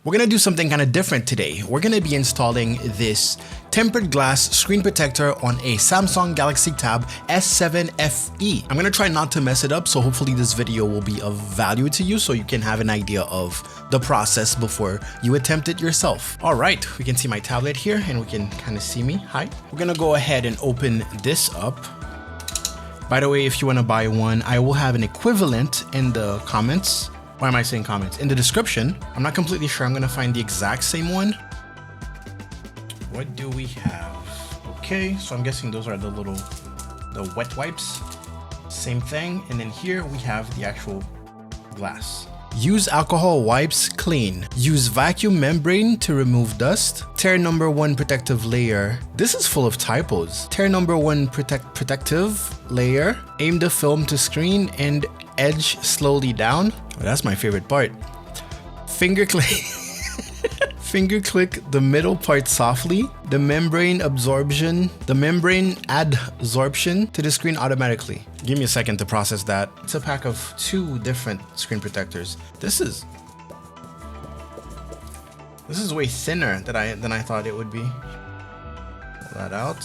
We're gonna do something kind of different today. We're gonna be installing this tempered glass screen protector on a Samsung Galaxy Tab S7 FE. I'm gonna try not to mess it up, so hopefully this video will be of value to you so you can have an idea of the process before you attempt it yourself. All right, we can see my tablet here and we can kind of see me. Hi. We're gonna go ahead and open this up. By the way, if you wanna buy one, I will have an equivalent in the comments. Why am I saying comments? In the description. I'm not completely sure. I'm gonna find the exact same one. What do we have? Okay, so I'm guessing those are the wet wipes. Same thing. And then here we have the actual glass. Use alcohol wipes clean. Use vacuum membrane to remove dust. Tear number 1 protective layer. This is full of typos. Tear number 1 protective layer. Aim the film to screen and edge slowly down. Oh, that's my favorite part. Finger click the middle part softly. The membrane adsorption to the screen automatically. Give me a second to process that. It's a pack of 2 different screen protectors. This is way thinner than I thought it would be. Pull that out.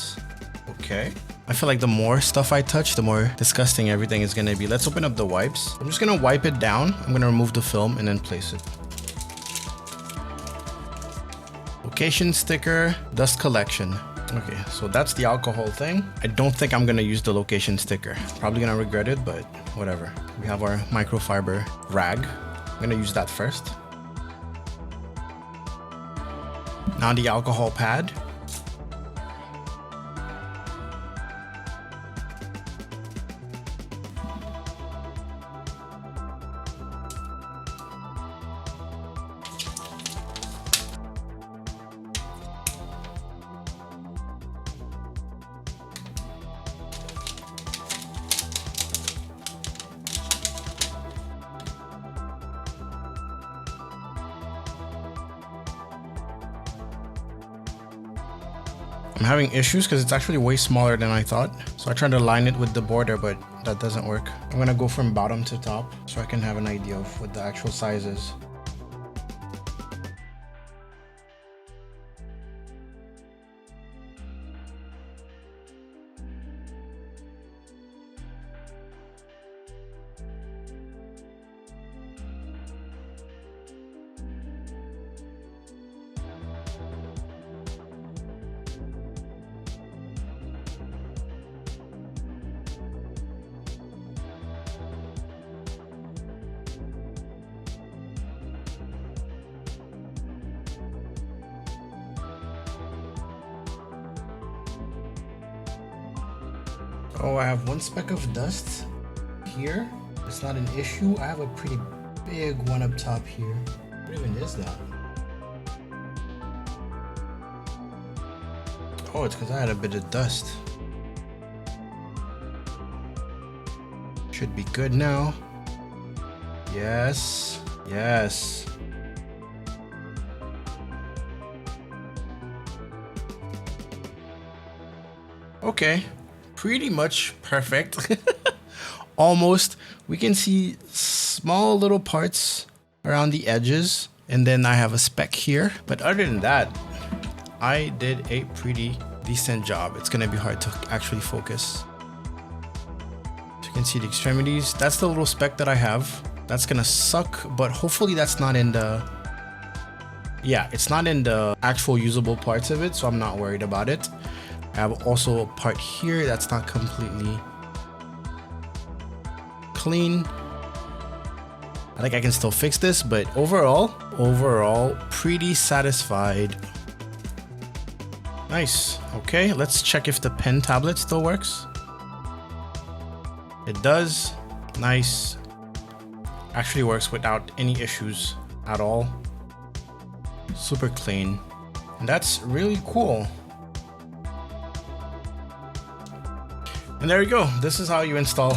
Okay. I feel like the more stuff I touch, the more disgusting everything is gonna be. Let's open up the wipes. I'm just gonna wipe it down. I'm gonna remove the film and then place it. Location sticker, dust collection. Okay, so that's the alcohol thing. I don't think I'm gonna use the location sticker. Probably gonna regret it, but whatever. We have our microfiber rag. I'm gonna use that first. Now the alcohol pad. I'm having issues because it's actually way smaller than I thought. So I tried to line it with the border, but that doesn't work. I'm gonna go from bottom to top so I can have an idea of what the actual size is. Oh, I have 1 speck of dust here. It's not an issue. I have a pretty big one up top here. What even is that? Oh, it's because I had a bit of dust. Should be good now. Yes. Yes. Okay. Pretty much perfect. Almost. We can see small little parts around the edges, and then I have a speck here. But other than that, I did a pretty decent job. It's gonna be hard to actually focus. So you can see the extremities. That's the little speck that I have. That's gonna suck, but hopefully that's not in the... Yeah, it's not in the actual usable parts of it, so I'm not worried about it. I have also a part here that's not completely clean. I think I can still fix this, but overall, pretty satisfied. Nice. Okay, let's check if the pen tablet still works. It does. Nice. Actually works without any issues at all. Super clean. And that's really cool. And there you go. This is how you install.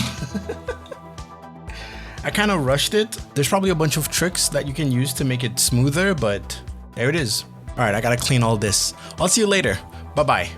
I kind of rushed it. There's probably a bunch of tricks that you can use to make it smoother, but there it is. All right, I gotta clean all this. I'll see you later. Bye-bye.